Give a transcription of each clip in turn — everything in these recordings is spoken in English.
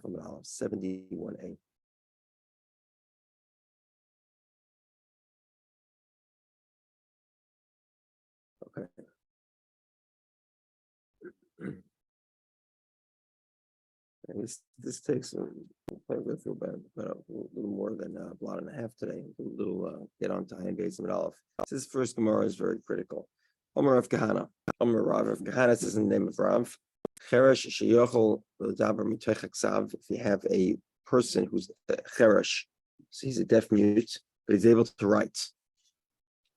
Amud Aleph 71a. Okay. This takes probably go through about a little more than a blot and a half today. A little get on to Ayin Beis Amud Aleph. This first Gemara is very critical. Omer Rav Kahana. Omer Rav Kahana says in the name of Rav. Cheresh sheyochel l'daber mitoich haksav. If you have a person who's cheresh, so he's a deaf mute, but he's able to write.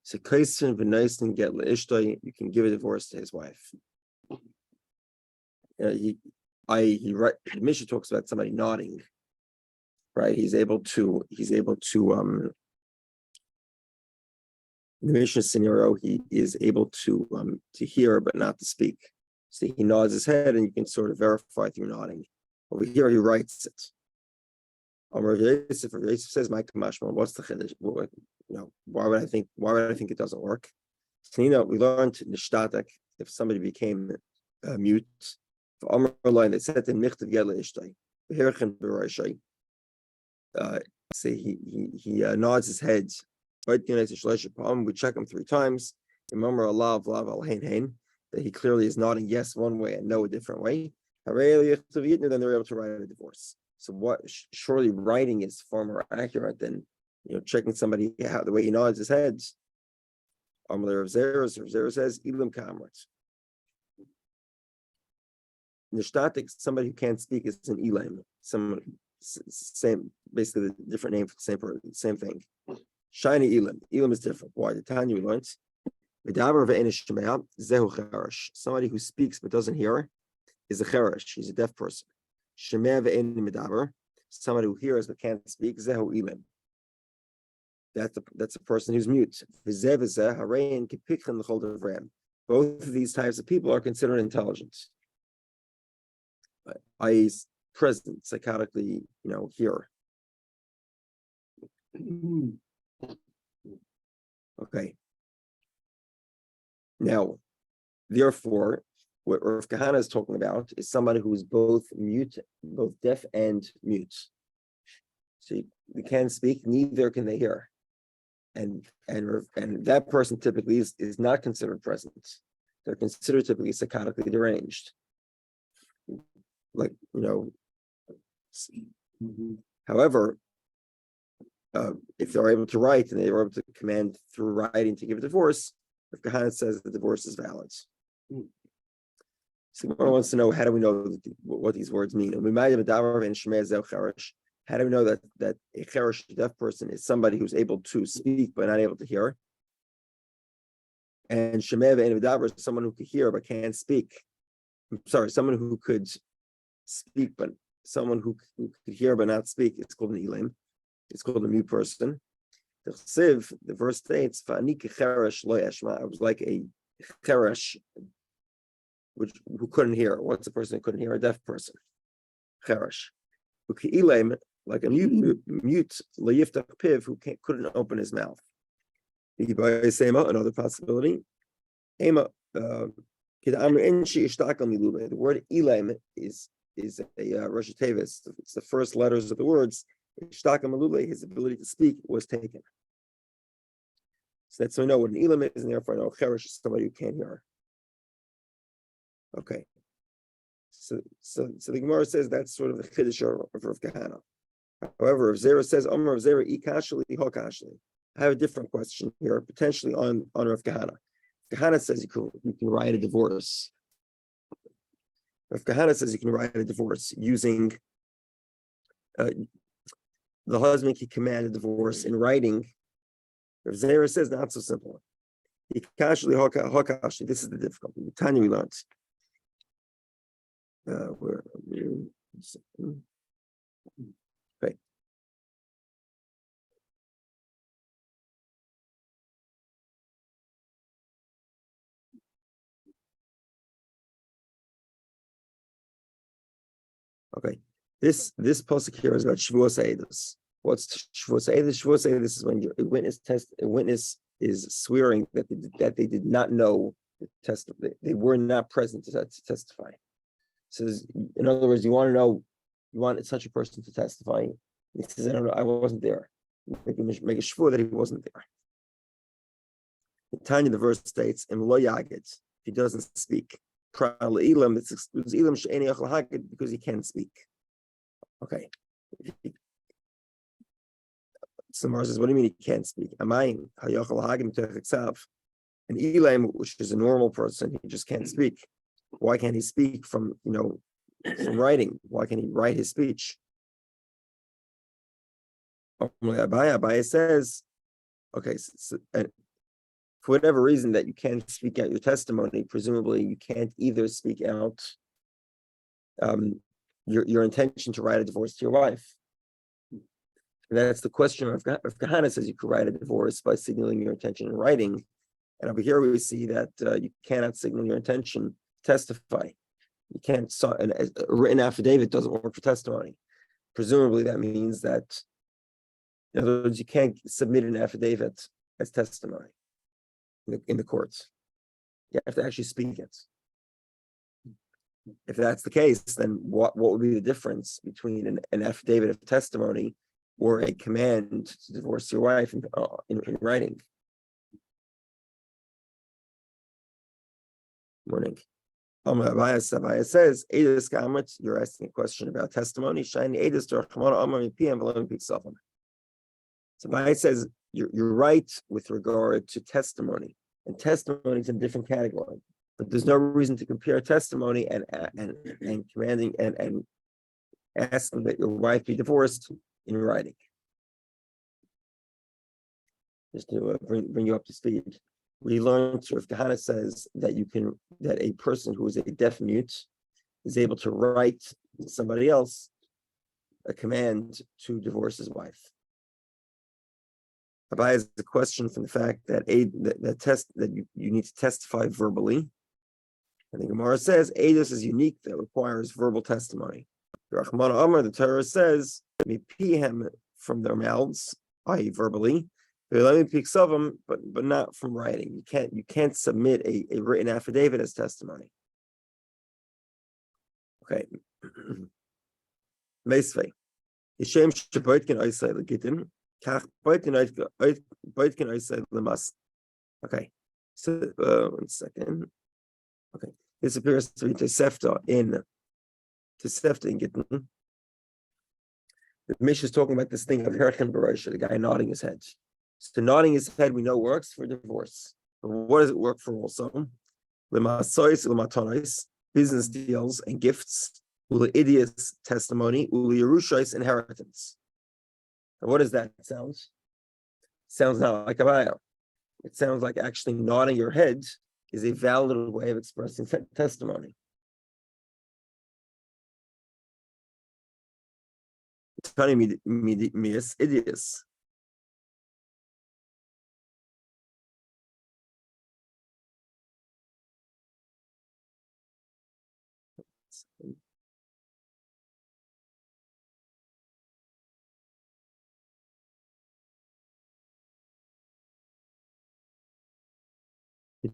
So kaisen v'noisen get leishtoi. You can give a divorce to his wife. The Mishnah talks about somebody nodding, right? He's able to in the Mishnah scenario, he is able to hear but not to speak. So he nods his head and you can sort of verify through nodding. Over here he writes it. Rav Yosef says, "My kamashma, what's the chiddush? Why would I think it doesn't work?" So we learned nishtatek if somebody became mute. Line that said in Michtav Yela Ishtai, say he nods his head. We check him 3 times. That he clearly is nodding yes one way and no a different way. Then they're able to write a divorce. So what? Surely writing is far more accurate than checking somebody how the way he nods his head. Rav Zera says Ilim Kamrat. Nishtatik, somebody who can't speak, is an elam. Basically the different name for the same thing. Shiny elam. Elam is different. Why? The Tanya we learned. Somebody who speaks but doesn't hear is a cheresh. He's a deaf person. Somebody who hears but can't speak. Zehu elam. That's a person who's mute. Both of these types of people are considered intelligent. Eyes present, psychotically, here. Okay. Now, therefore, what Rav Kahana is talking about is somebody who is both deaf and mute. So they can't speak, neither can they hear. And that person typically is not considered present. They're considered typically psychotically deranged. However, if they're able to write and they're able to command through writing to give a divorce, if Kahana says the divorce is valid. So one wants to know, how do we know what these words mean? How do we know that a cheresh, deaf person, is somebody who's able to speak but not able to hear? And shemeh ve'en v'davar is someone who could hear but can't speak. Someone who could speak, but someone who could hear but not speak, it's called an elam. It's called a mute person. The verse states, I was like a cheresh, who couldn't hear. What's a person who couldn't hear? A deaf person. Cheresh. Like a mute, piv, who couldn't open his mouth. Another possibility. The word elam is a Rosh Tevis. It's the first letters of the words. His ability to speak was taken. So that's so we know what an elam is, and therefore I know cheresh is somebody who can't hear. Okay. So the Gemara says that's sort of the chiddush of Rav Kahana. However, if Zera says Omer Rav Zera ikashli hokashli, I have a different question here, potentially on Rav Kahana. Kahana says you can write a divorce. If Kahana says you can write a divorce using the husband can command a divorce in writing. If Zera says not so simple. This is the difficulty. The Tanya we learned. Okay. Okay. This pasuk here is about Shavuos Eidos. What's Shavuos Eidos? Shavuos Eidos is when a witness is swearing that they did not know the testimony. They were not present to testify. So in other words, you want to know you want such a person to testify. And he says, I don't know, I wasn't there. Make a shvur that he wasn't there. In Tanya, the verse states, "Im lo yagid," if he doesn't speak. Ilam, it's excludes ilam she'eni yachal hagid because he can't speak. Okay. So Mar says, what do you mean he can't speak? Amayin hayachal hagid mitech. An ilam, which is a normal person, he just can't speak. Why can't he speak from writing? Why can't he write his speech? Abaya says, okay, for whatever reason that you can't speak out your testimony, presumably you can't either speak out your intention to write a divorce to your wife. And that's the question of Kahana says you could write a divorce by signaling your intention in writing. And over here we see that you cannot signal your intention to testify. You can't, a written affidavit doesn't work for testimony. Presumably that means that, in other words, you can't submit an affidavit as testimony in the courts. You have to actually speak it. If that's the case, then what would be the difference between an affidavit of testimony or a command to divorce your wife in writing? Morning. Abaya says, you're asking a question about testimony. Shiny Edis to So Abaya says you're right with regard to testimony, and testimony is in a different category. But there's no reason to compare testimony and commanding and asking that your wife be divorced in writing. Just to bring you up to speed, we learned if Kahana says that a person who is a deaf mute is able to write to somebody else a command to divorce his wife. Abaya is the question from the fact that you need to testify verbally. And the Gemara says Eidos is unique that requires verbal testimony. Rahman Amar, the Torah says, "Mipihem from their mouths," i.e., verbally. But not from writing. You can't submit a written affidavit as testimony. Okay. Meisvei. Yishem sheboitkin oisei legitin. Kach boitkin oisei lemas. Okay. So 1 second. Okay. This appears to be Tosefta in Gittin. The Mishnah is talking about this thing of Herchem Barosha, the guy nodding his head. So nodding his head, we know works for divorce. But what does it work for also? Lemasois, lematonis, business deals and gifts, uleidius testimony, uleyerushais inheritance. And what does that sound? Sounds not like a bio. It sounds like actually nodding your head is a valid way of expressing testimony. Tani mias idius.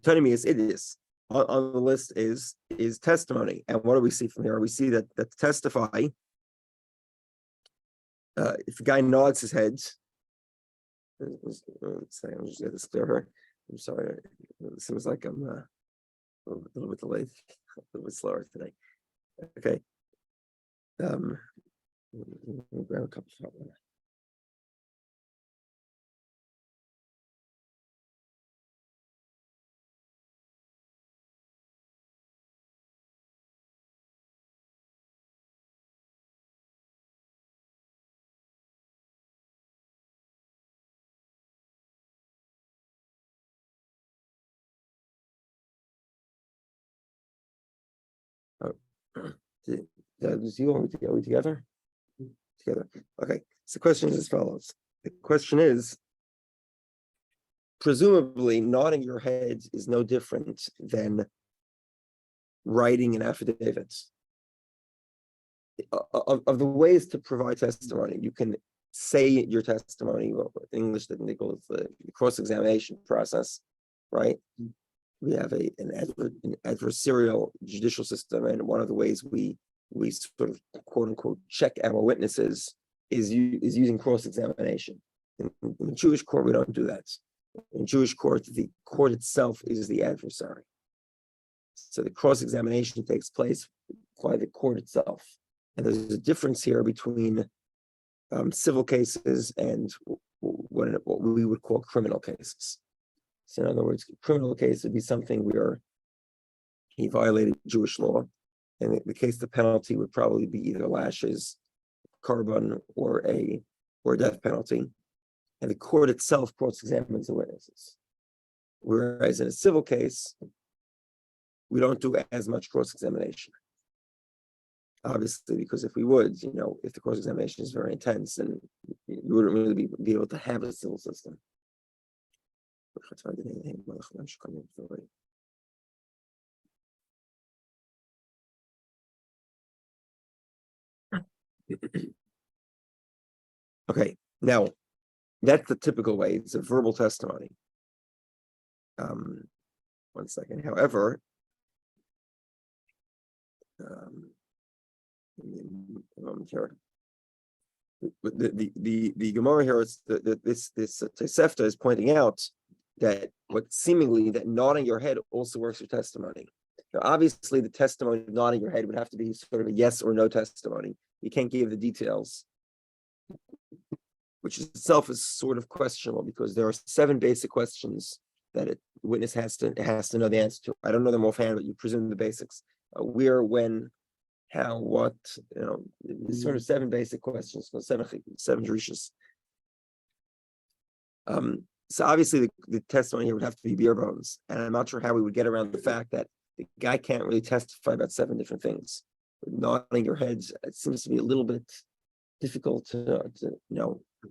Telling me it is on the list is testimony, and what do we see from here? We see that testify. If a guy nods his head, I'm just get this clear here. I'm sorry, it seems like I'm a little bit delayed, a little bit slower today. Okay, grab a cup of hot water. Did I lose you? Are we together? Together. Okay. So the question is as follows. The question is, presumably nodding your head is no different than writing an affidavit. Of the ways to provide testimony, you can say your testimony. Well, in English, they call it the cross-examination process, right? We have an adversarial judicial system, and one of the ways we we sort of quote unquote check our witnesses is using cross-examination. In the Jewish court, we don't do that. In Jewish court, the court itself is the adversary. So the cross-examination takes place by the court itself. And there's a difference here between civil cases and what we would call criminal cases. So in other words, criminal case would be something where he violated Jewish law. And in the case, the penalty would probably be either lashes, carbon, or a death penalty. And the court itself cross-examines the witnesses. Whereas in a civil case, we don't do as much cross-examination. Obviously, because if we would, if the cross-examination is very intense, then you wouldn't really be able to have a civil system. Okay, now that's the typical way. It's a verbal testimony. One second. However, the Gemara here is this Tosefta is pointing out that seemingly that nodding your head also works for testimony. Now, obviously, the testimony of nodding your head would have to be sort of a yes or no testimony. You can't give the details, which itself is sort of questionable because there are 7 basic questions that a witness has to know the answer to. I don't know them offhand, but you presume the basics: where, when, how, what. Sort of 7 basic questions. 7 drishas. So obviously the testimony here would have to be bare bones, and I'm not sure how we would get around the fact that the guy can't really testify about 7 different things. Nodding your heads, it seems to be a little bit difficult to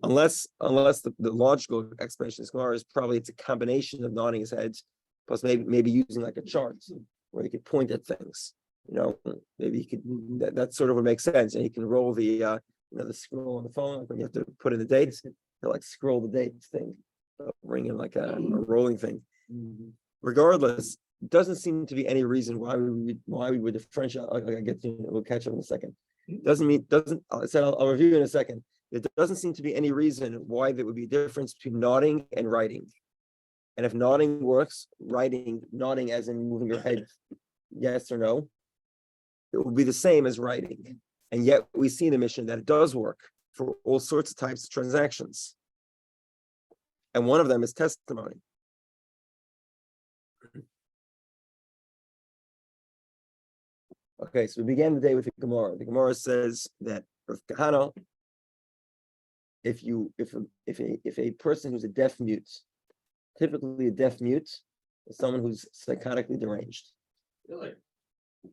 unless the logical explanation of Gemara is probably it's a combination of nodding his head plus maybe using like a chart where he could point at things. Maybe he could that sort of would make sense, and he can roll the the scroll on the phone, like when you have to put in the dates, he'll like scroll the dates thing, ring in like a rolling thing. Regardless, doesn't seem to be any reason why we would differentiate. We'll catch up in a second. I'll review in a second. There doesn't seem to be any reason why there would be a difference between nodding and writing. And if nodding works, nodding as in moving your head, yes or no, it will be the same as writing. And yet we see in the mission that it does work for all sorts of types of transactions. And one of them is testimony. Okay, so we began the day with the Gemara. The Gemara says that Kahana, if a person who's a deaf mute, typically a deaf mute is someone who's psychotically deranged. Really?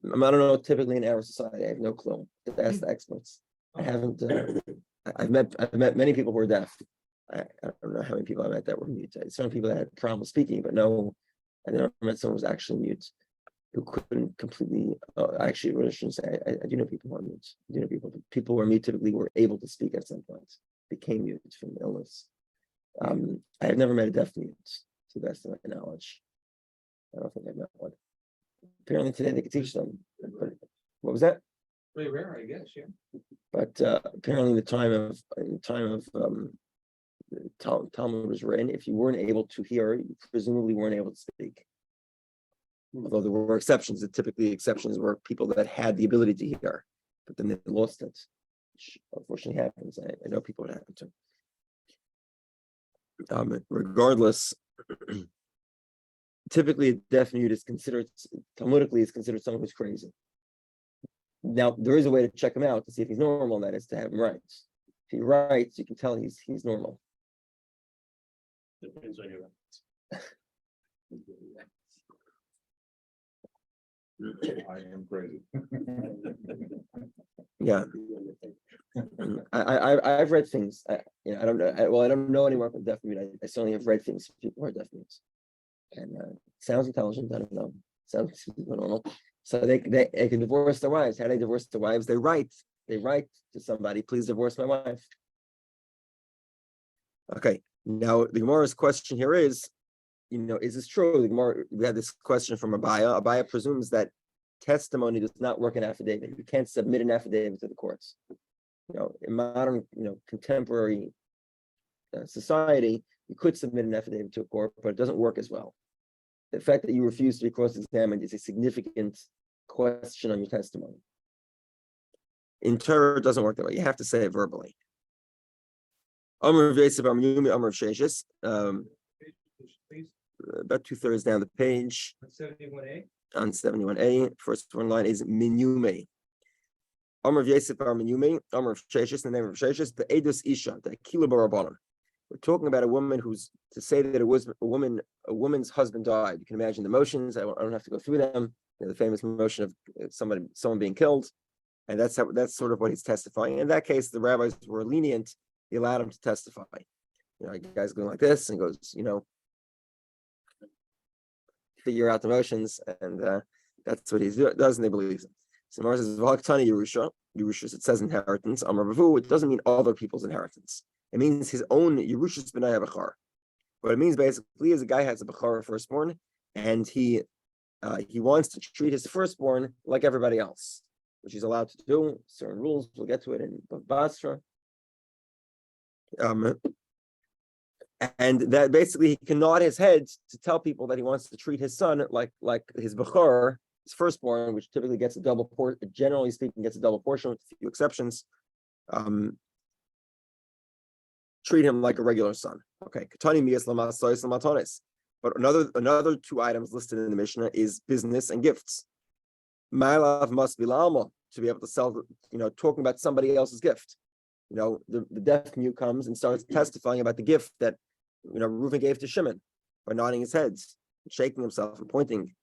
I don't know. Typically in our society, I have no clue. Ask the experts. I haven't. I've met many people who are deaf. I don't know how many people I met that were mute. Some people that had problems speaking, but no, I never met someone who was actually mute, who couldn't completely. Actually, what I shouldn't say. I do know people who are mute. I do know people who are mute typically were able to speak at some point, became mute from illness. I have never met a deaf mute, to the best of my knowledge. I don't think I've met one. Apparently today they could teach them. What was that? Pretty rare, I guess, yeah. But apparently in the time of Talmud was written, if you weren't able to hear, you presumably weren't able to speak. Although there were exceptions. Typically exceptions were people that had the ability to hear, but then they lost it, which unfortunately happens. I know people it happened to. Regardless, typically a deaf mute is considered, Talmudically, is considered someone who's crazy. Now, there is a way to check him out to see if he's normal, and that is to have him write. If he writes, you can tell he's normal. Depends on your I am crazy. Yeah, I've read things. I don't know. I don't know anyone from deaf mute. I certainly have read things from people who are deaf mutes, and sounds intelligent. I don't know. Sounds normal. So they can divorce their wives. How do they divorce their wives? They write to somebody. Please divorce my wife. Okay. Now the Gemara's question here is, is this true? The Gemara, we had this question from Abaya. Abaya presumes that testimony does not work in affidavit. You can't submit an affidavit to the courts. In modern, contemporary society, you could submit an affidavit to a court, but it doesn't work as well. The fact that you refuse to be cross-examined is a significant question on your testimony. In Torah, it doesn't work that way. You have to say it verbally. Amr Yosef Amr Yumi Amr Sheshes. About 2/3 down the page. 71A. On 71A, first one line is Minyume. Amr Yosef Amr Yumi Amr Sheshes. The name of Sheshes. The Edus Isha. The Kilo Barabanim. We're talking about a woman who's to say that it was a woman's husband died. You can imagine the motions. I don't have to go through them. The famous motion of someone being killed, and that's sort of what he's testifying. In that case, the rabbis were lenient. He allowed him to testify. The guy's going like this and goes, figure out the motions, and that's what he does, and they believe him. So Mars says, "V'haktani Yerusha." Yerusha, it says inheritance. Amar Bavu. It doesn't mean other people's inheritance. It means his own Yerushas b'nai b'char. What it means basically is a guy has a b'char firstborn, and he wants to treat his firstborn like everybody else, which he's allowed to do. Certain rules, we'll get to it in Basra. And that basically he can nod his head to tell people that he wants to treat his son like his b'char, his firstborn, which typically gets a double portion. Generally speaking, gets a double portion with a few exceptions. Treat him like a regular son. Okay. But another two items listed in the Mishnah is business and gifts. Ma'alav must be la'alma, to be able to sell, talking about somebody else's gift. The deaf mute comes and starts testifying about the gift that, Reuven gave to Shimon by nodding his head, shaking himself and pointing.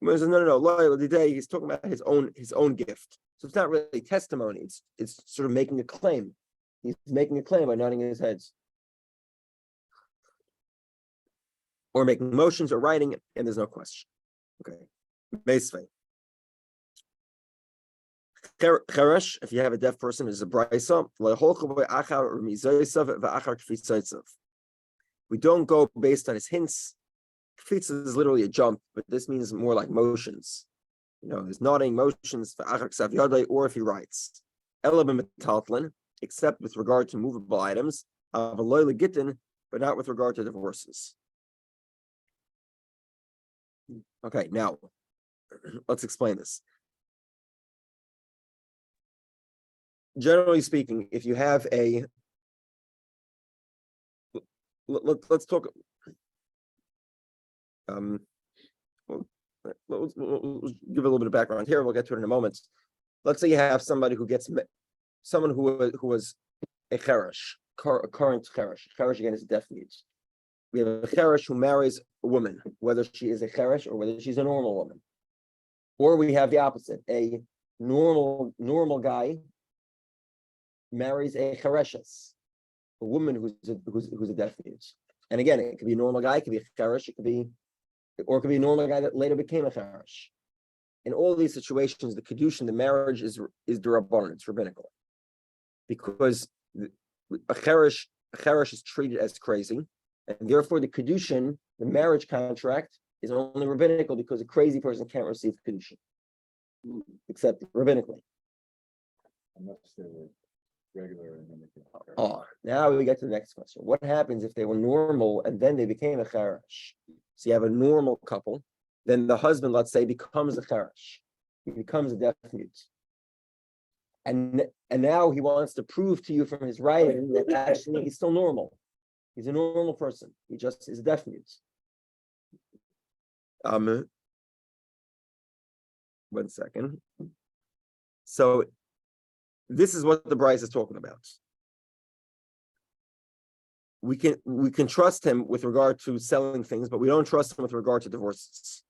No. He's talking about his own gift. So it's not really testimony. It's sort of making a claim. He's making a claim by nodding his head, or making motions or writing, and there's no question. Okay. Meisvei. Cheresh, if you have a deaf person, is a brisa. We don't go based on his hints. Kfitza is literally a jump, but this means more like motions. There's nodding motions for achar ksav yadai, or if he writes. Elabim metaltlin, except with regard to movable items, Folio Gittin, but not with regard to divorces. Okay, now let's explain this. Generally speaking, if you have let's talk. We'll give a little bit of background here. We'll get to it in a moment. Let's say you have somebody who was a cheresh, a current cheresh. Cheresh again is a deaf mute. We have a cheresh who marries a woman, whether she is a cheresh or whether she's a normal woman. Or we have the opposite: a normal guy marries a chereshes, a woman who's a deaf mute. And again, it could be a normal guy, it could be a cheresh, it could be a normal guy that later became a cheresh. In all these situations, the kedushin, the marriage is derabbanan, it's rabbinical, because a cheresh is treated as crazy, and therefore the kedushin, the marriage contract, is only rabbinical because a crazy person can't receive kedushin, except rabbinically. Unless they were regular and then they can. Oh, now we get to the next question. What happens if they were normal and then they became a cheresh? So you have a normal couple, then the husband, let's say, becomes a cheresh. He becomes a deaf mute. And now he wants to prove to you from his writing that actually he's still normal. He's a normal person. He just is a deaf mute. 1 second. So this is what the Bryce is talking about. We can trust him with regard to selling things, but we don't trust him with regard to divorces.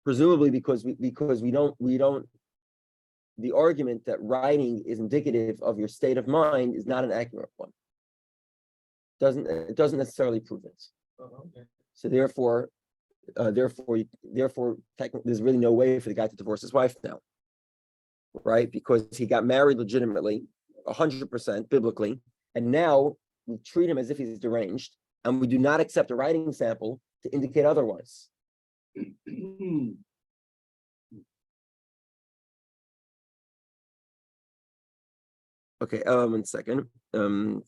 Presumably because we don't the argument that writing is indicative of your state of mind is not an accurate one. It doesn't necessarily prove it. Okay. So therefore, there's really no way for the guy to divorce his wife now, right? Because he got married legitimately, 100% biblically, and now we treat him as if he's deranged, and we do not accept a writing sample to indicate otherwise. Okay, 1 second. Okay,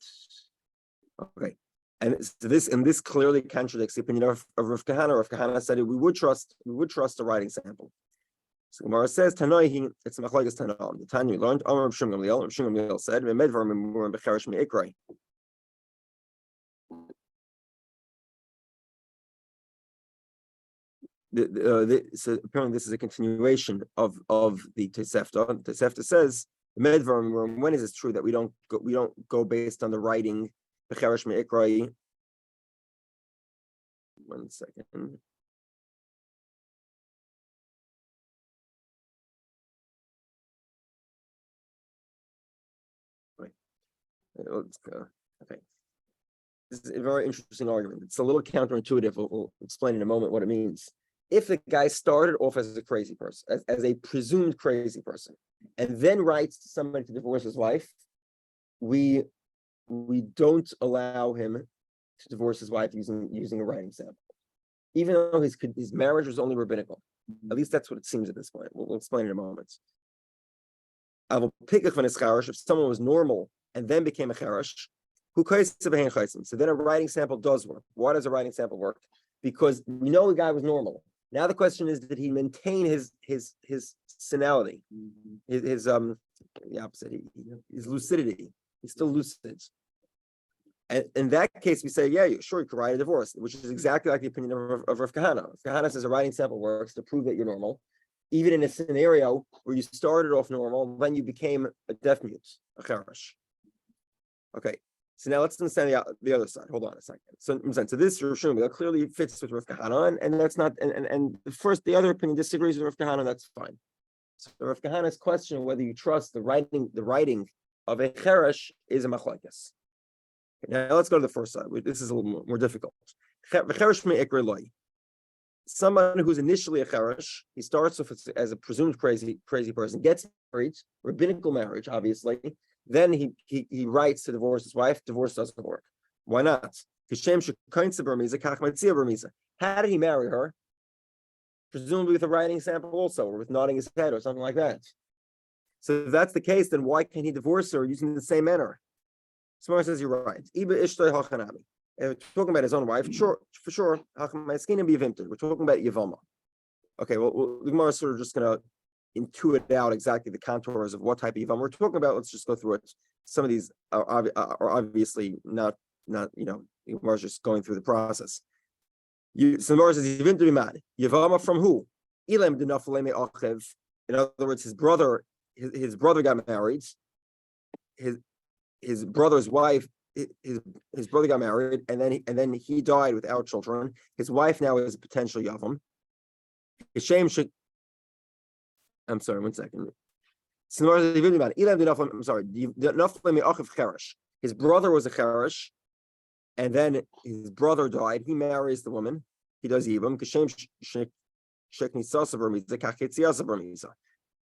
and this clearly contradicts the opinion of Rav Kahana. Rav Kahana said we would trust the writing sample. So Gemara says Tanoi, it's machlokes Tanoi. The Tanya learned Amar Shum Gamliel. Shum Gamliel said Medvar Memurim Becherish Meikrai. So apparently this is a continuation of the Tosefta. Tosefta says Medvar, when is it true that we don't go based on the writing Becherish Meikrai? 1 second. Let's go. Okay. This is a very interesting argument. It's a little counterintuitive. We'll explain in a moment what it means. If the guy started off as a crazy person, as a presumed crazy person, and then writes to somebody to divorce his wife, we don't allow him to divorce his wife using a writing sample, even though his marriage was only rabbinical. At least that's what it seems at this point. We'll explain in a moment. I will pick if someone was normal and then became a cherash, so then a writing sample does work. Why does a writing sample work? Because we know the guy was normal. Now the question is, did he maintain his senility, his lucidity? He's still lucid. And in that case, we say, yeah, sure, you could write a divorce, which is exactly like the opinion of Rav Kahana. Rav Kahana says a writing sample works to prove that you're normal, even in a scenario where you started off normal, then you became a deaf mute, a cherash. Okay, so now let's understand the other side. Hold on a second. So this Rishon clearly fits with Rav Kahana, and that's not. And the other opinion disagrees with Rav Kahana. That's fine. So Rav Kahana's question whether you trust the writing of a cherash is a machlokes. Now let's go to the first side. This is a little more difficult. Someone who's initially a cherash, he starts off as a presumed crazy person, gets married, rabbinical marriage, obviously. Then he writes to divorce his wife. Divorce doesn't work. Why not? How did he marry her? Presumably with a writing sample also, or with nodding his head or something like that. So if that's the case, then why can't he divorce her using the same manner? Smar says you're right. If we're talking about his own wife, sure, for sure. We're talking about Yevama. Okay, well, the Gemara is sort of just going to intuit out exactly the contours of what type of Yevama we're talking about. Let's just go through it. Some of these are obviously not the Gemara is just going through the process. So the Gemara says Yevama from who? In other words, his brother got married. His brother's wife, his brother got married, and then he died without children. His wife now is a potential yavam. I'm sorry, 1 second. I'm sorry. His brother was a cherash, and then his brother died. He marries the woman. He does yibum.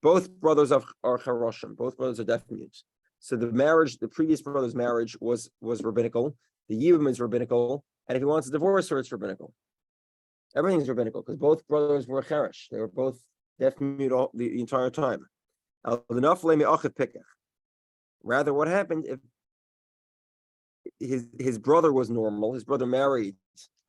Both brothers are cheroshim. Both brothers are deaf mutes. So the previous brother's marriage was rabbinical. The yibum is rabbinical, and if he wants to divorce her, it's rabbinical. Everything's rabbinical because both brothers were cherash. They were both deaf mute the entire time. Rather, what happened if his brother was normal? His brother married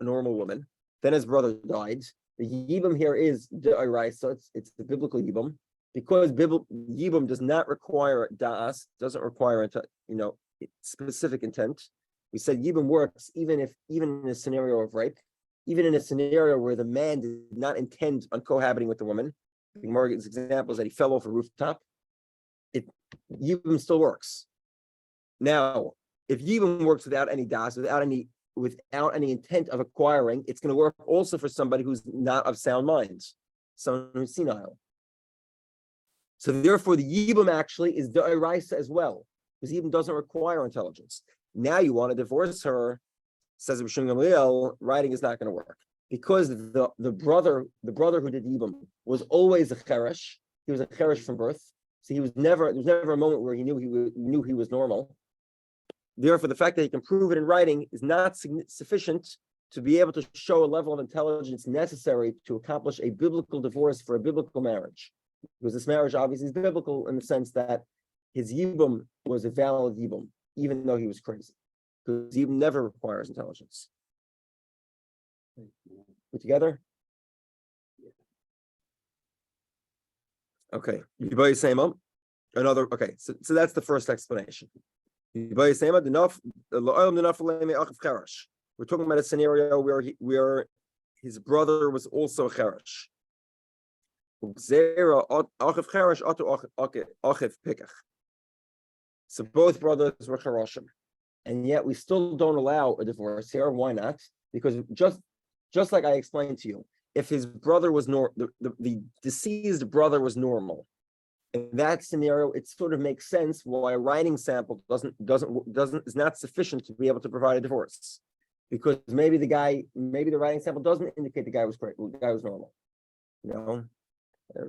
a normal woman. Then his brother died. The yibum here is de'oraisa. It's the biblical yibum. Because yibum does not require da'as, doesn't require specific intent. We said yibum works even in a scenario of rape, even in a scenario where the man did not intend on cohabiting with the woman. I think Morgan's example is that he fell off a rooftop. Yibum still works. Now, if yibum works without any da'as, without any intent of acquiring, it's going to work also for somebody who's not of sound mind, someone who's senile. So therefore, the yibum actually is de'oraisa as well, because yibum doesn't require intelligence. Now you want to divorce her, says Rabbi Gamliel, writing is not going to work because the brother who did yibum was always a cherash. He was a cherash from birth, so there was never a moment where he knew he was normal. Therefore, the fact that he can prove it in writing is not sufficient to be able to show a level of intelligence necessary to accomplish a biblical divorce for a biblical marriage. Because this marriage obviously is biblical in the sense that his yibum was a valid yibum, even though he was crazy. Because yibum never requires intelligence. We together? Okay. Another, okay, so that's the first explanation. We're talking about a scenario where his brother was also cherish. So both brothers were cheroshim, and yet we still don't allow a divorce here. Why not? Because just like I explained to you, if his brother was the deceased brother was normal, in that scenario, it sort of makes sense why a writing sample is not sufficient to be able to provide a divorce, because maybe the writing sample doesn't indicate the guy was correct, the guy was normal. I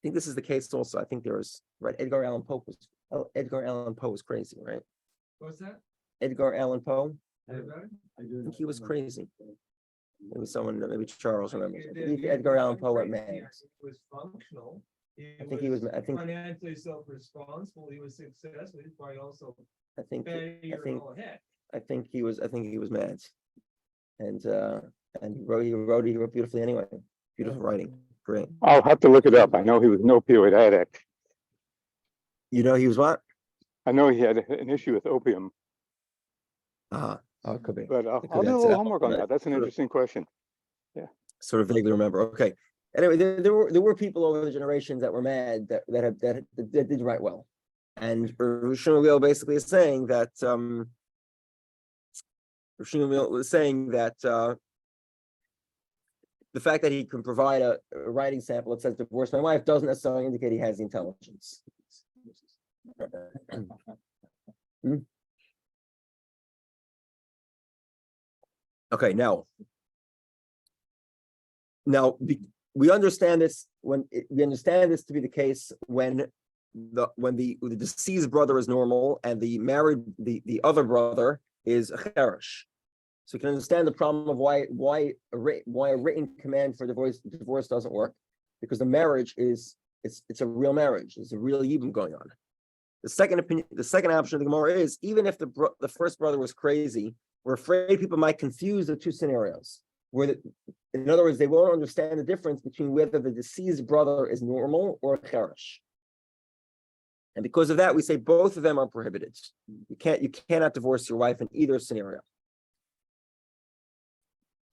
think this is the case also. I think there was Edgar Allan Poe was crazy, right? What's that? Edgar Allan Poe. I think he was crazy. It was someone, maybe Charles remembers. I think Edgar Allan Poe went mad. He was functional. I think he was financially self-responsible. He was successful. He's probably also I think he was mad. And he wrote beautifully anyway. Beautiful writing. Great. I'll have to look it up. I know he was an opioid addict. You know he was what? I know he had an issue with opium. It could be. But I'll do a little homework on that. That's an interesting question. Yeah. Sort of vaguely remember. Okay. Anyway, there were people over the generations that were mad that did write well, and Rosh Hashanah basically is saying that Rosh Hashanah was saying that the fact that he can provide a writing sample that says "divorce my wife" doesn't necessarily indicate he has the intelligence. Okay, now we understand this to be the case when the deceased brother is normal and the other brother is a cherish. So you can understand the problem of why a written command for divorce doesn't work, because the marriage it's a real marriage. There's a real yibum going on. The second option of the Gemara is, even if the first brother was crazy, we're afraid people might confuse the two scenarios. In other words, they won't understand the difference between whether the deceased brother is normal or cherish. And because of that, we say both of them are prohibited. You cannot divorce your wife in either scenario.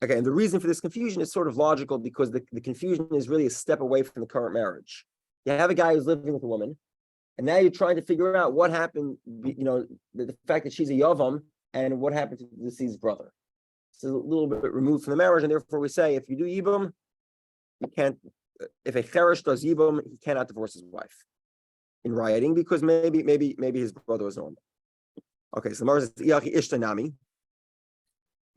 Okay, and the reason for this confusion is sort of logical, because the confusion is really a step away from the current marriage. You have a guy who's living with a woman, and now you're trying to figure out what happened, the fact that she's a yavam, and what happened to the deceased brother. It's a little bit removed from the marriage, and therefore we say if you do yibum, you can't. If a cherish does yibum, he cannot divorce his wife in writing, because maybe his brother was normal. Okay, so the Gemara says Iyachi ishtanami.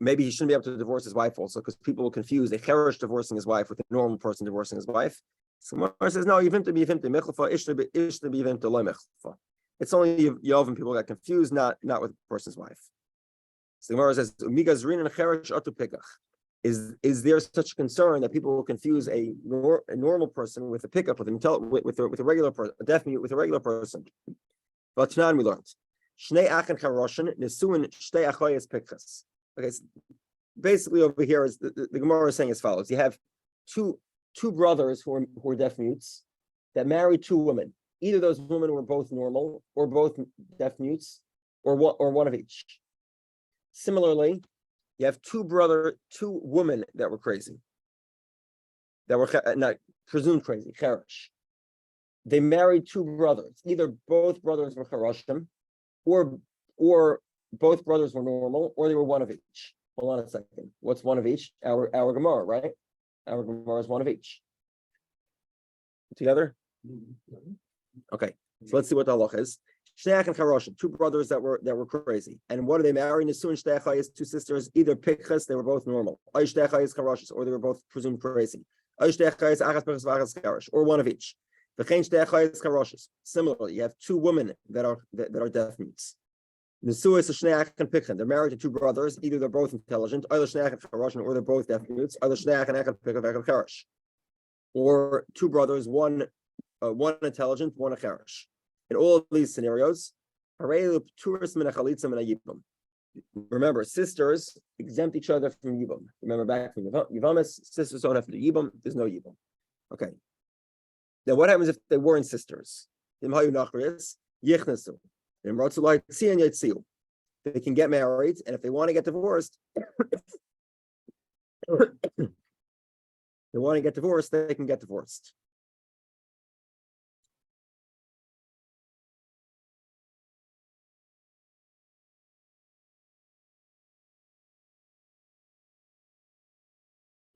Maybe he shouldn't be able to divorce his wife also, because people will confuse a cherish divorcing his wife with a normal person divorcing his wife. So the Gemara says no, yivimta mechlfa, ishta b'yivimta lo mechlfa. It's only Yov, people got confused, not with the person's wife. So the Gemara says, is there such a concern that people will confuse a normal person with a pickup, with a regular person, a deaf mute with a regular person? But we learned. Okay, so basically over here is the Gemara is saying as follows: you have two brothers who are deaf mutes that married two women. Either those women were both normal, or both deaf mutes, or one of each. Similarly, you have two women that were crazy, that were not presumed crazy, cherish. They married two brothers. Either both brothers were charashim, or both brothers were normal, or they were one of each. Hold on a second. What's one of each? Our Gemara, right? Our Gemara is one of each. Together? Okay, so let's see what the halach is. Shneach and Charoshin, two brothers that were crazy. And what are they marrying? Nesuin Shteichai is two sisters, either Pikchas, they were both normal. Ay Shteichai is Charoshes, or they were both presumed crazy. Ay Shteichai is Achas Pikchas V'Achas Charash, or one of each. Similarly, you have two women that are deaf mutes. They're married to two brothers. Either they're both intelligent, or they're both deaf mutes, or two brothers, one intelligent, one a cherish. In all of these scenarios, remember, sisters exempt each other from yibum. Remember back from yivamis, sisters don't have to do yibum. There's no yibum. Okay. Now, what happens if they weren't sisters? They can get married, and if they want to get divorced, they can get divorced.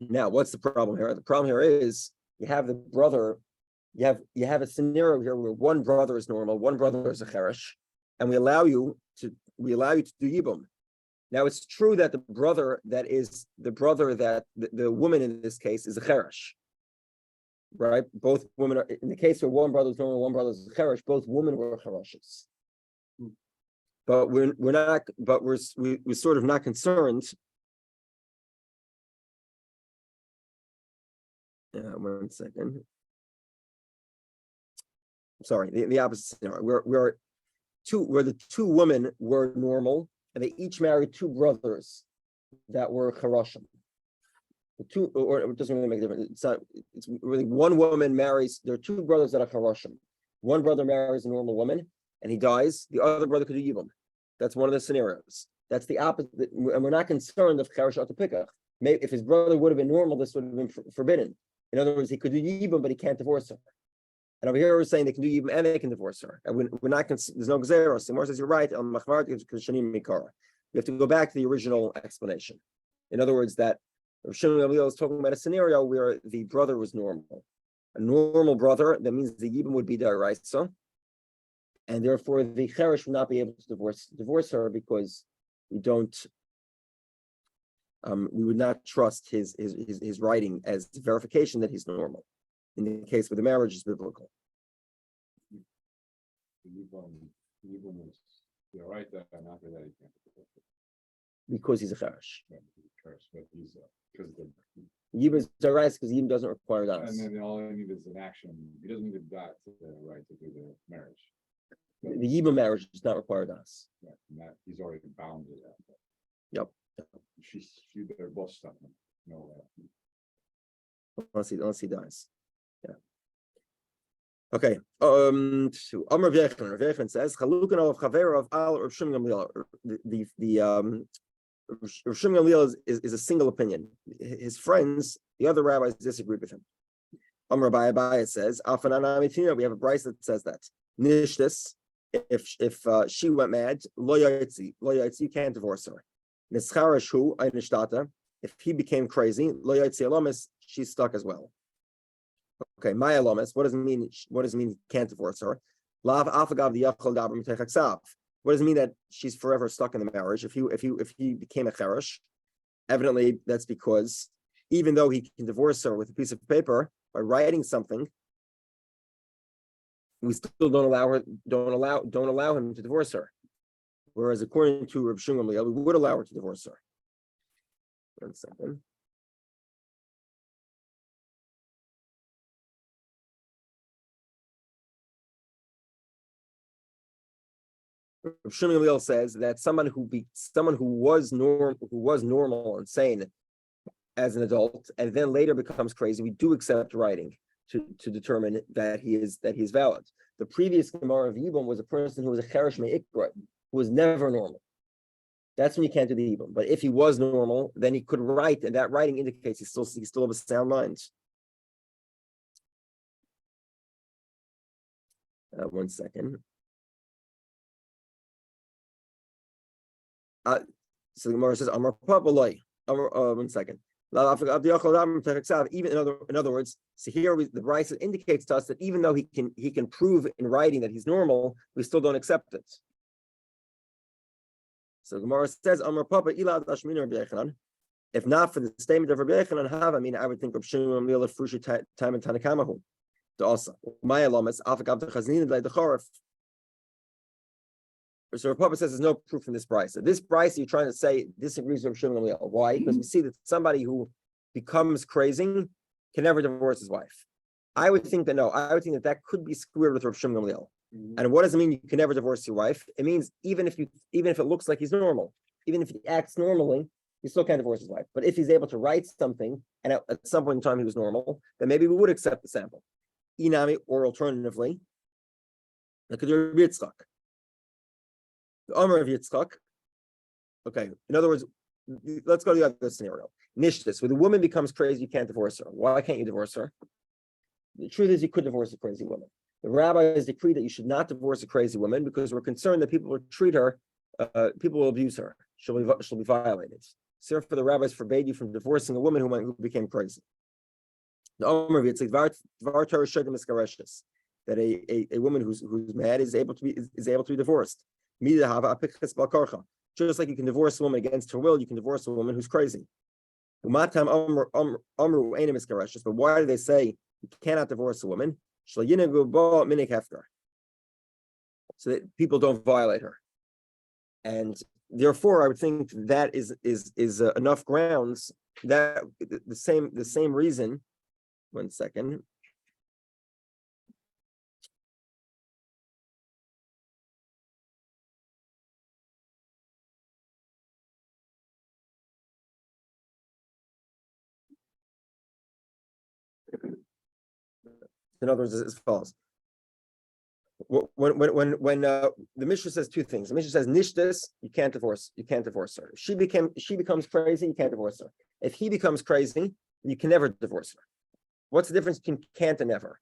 Now, what's the problem here? The problem here is you have the brother. You have a scenario here where one brother is normal, one brother is a cherish, and we allow you to do yibum. Now, it's true that the woman in this case is a cherish, right? Both women are, in the case where one brother is normal, one brother is a cherish, both women were cherishes. But we're sort of not concerned. One second. Sorry, the opposite scenario. Where the two women were normal, and they each married two brothers that were charashim. Or it doesn't really make a difference. It's really one woman marries. There are two brothers that are charashim. One brother marries a normal woman, and he dies. The other brother could do yibum. That's one of the scenarios. That's the opposite, and we're not concerned of cherish atapikach. Maybe if his brother would have been normal, this would have been forbidden. In other words, he could do yibum, but he can't divorce her. And over here, we're saying they can do yibum and they can divorce her. And we're not. There's no gzeros. Simor says you're right. On machvar shanim mikara. We have to go back to the original explanation. In other words, that Rav Shimon Gamliel is talking about a scenario where the brother was normal. A normal brother, that means the yibum would be daraisa, and therefore the cherish would not be able to divorce her because we don't. We would not trust his writing as verification that he's normal. In the case where the marriage is biblical. You're right that after that he can't. Because he's a cherish. Yeah, but he's because Yibum is daraisa because yibum doesn't require das. and then all he needs is an action. He doesn't need a dot to the right to do the marriage. The yibum marriage does not require das. Yeah, and that he's already bound to that. Yep. They're both stuck. No. Unless he dies. Yeah. Okay. Amar Rav Yechon says Chalukan of Chaver of Al Rav Shimon Gamliel. The Rav Shimon Gamliel is a single opinion. His friends, the other rabbis, disagreed with him. Amar Abaye says Afanana Mitina. We have a brayso that says that Nishtis, if she went mad, lo yotzi, you can't divorce her. Nisharashu Einishtata. If he became crazy, lo yotzi alomis, she's stuck as well. Okay, Maya Lomis, what does it mean? What does it mean he can't divorce her? Lav afagav the yachol daber mitechaksav. What does it mean that she's forever stuck in the marriage? If he became a cherish, evidently that's because even though he can divorce her with a piece of paper by writing something, we still don't allow him to divorce her. Whereas according to Rav Shimon Gamliel, we would allow her to divorce her. 1 second. Rav Shimon Gamliel says that someone who was normal and sane as an adult and then later becomes crazy, we do accept writing to determine that he is valid. The previous Gemara of Yibum was a person who was a cherish me'ikra, who was never normal. That's when you can't do the Yibum. But if he was normal, then he could write, and that writing indicates he still have a sound mind. 1 second. So the Gemara says, "Amar Pabalai." 1 second. Even in other words, so here the brayso indicates to us that even though he can prove in writing that he's normal, we still don't accept it. So the Gemara says, "Amar Papa Ilad Ashmin Rabbi Yechanan." If not for the statement of Rabbi Yechanan, I would think of Shimon Gamliel Frusha time and Tanakamahu. also, Maya Lomas, Afakav the Chaznin, like the Chorif. So Republic says there's no proof in this price. So this price you're trying to say disagrees with Shimon Gamliel. Why? Because we see that somebody who becomes crazy can never divorce his wife. I would think that no. I would think that could be squared with Rav Shimon Gamliel. And what does it mean? You can never divorce your wife. It means even if it looks like he's normal, even if he acts normally, you still can't divorce his wife. But if he's able to write something, and at some point in time he was normal, then maybe we would accept the sample. Inami, or alternatively, like a Rabbi Yitzchak. The Omer of Yitzchak. Okay, in other words, let's go to the other scenario. Nishtis, where the woman becomes crazy, you can't divorce her. Why can't you divorce her? The truth is, you could divorce a crazy woman. The rabbi has decreed that you should not divorce a crazy woman because we're concerned that people will treat her, people will abuse her. She'll be violated. So therefore, the rabbis forbade you from divorcing a woman who became crazy. The Omer of Yitzchak, that a woman who's mad is able to be divorced. Just like you can divorce a woman against her will, you can divorce a woman who's crazy. But why do they say you cannot divorce a woman? So that people don't violate her. And therefore, I would think that is enough grounds that the same reason. 1 second. In other words, as follows. When the Mishnah says two things, the Mishnah says nishtis, you can't divorce her. If she becomes crazy, you can't divorce her. If he becomes crazy, you can never divorce her. What's the difference between can't and never?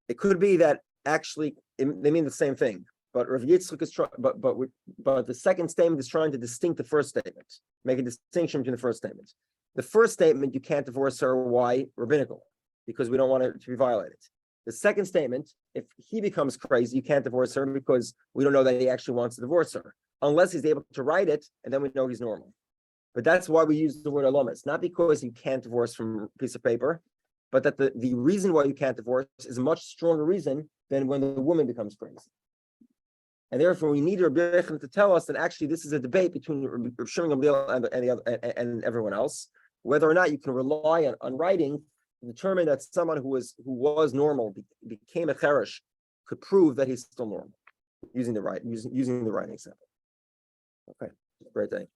It could be that actually they mean the same thing, but Rav Yitzchak is but the second statement is trying to distinct the first statement, make a distinction between the first statement. The first statement, you can't divorce her. Why? Rabbinical, because we don't want her to be violated. The second statement, if he becomes crazy, you can't divorce her because we don't know that he actually wants to divorce her, unless he's able to write it, and then we know he's normal. But that's why we use the word alomas, not because you can't divorce from a piece of paper, but that the reason why you can't divorce is a much stronger reason than when the woman becomes crazy. And therefore, we need Rabbi Yehudah to tell us that actually this is a debate between Rav Shimon Gamliel and everyone else, whether or not you can rely on writing to determine that someone who was normal became a cherish could prove that he's still normal using the writing example. Okay, great day.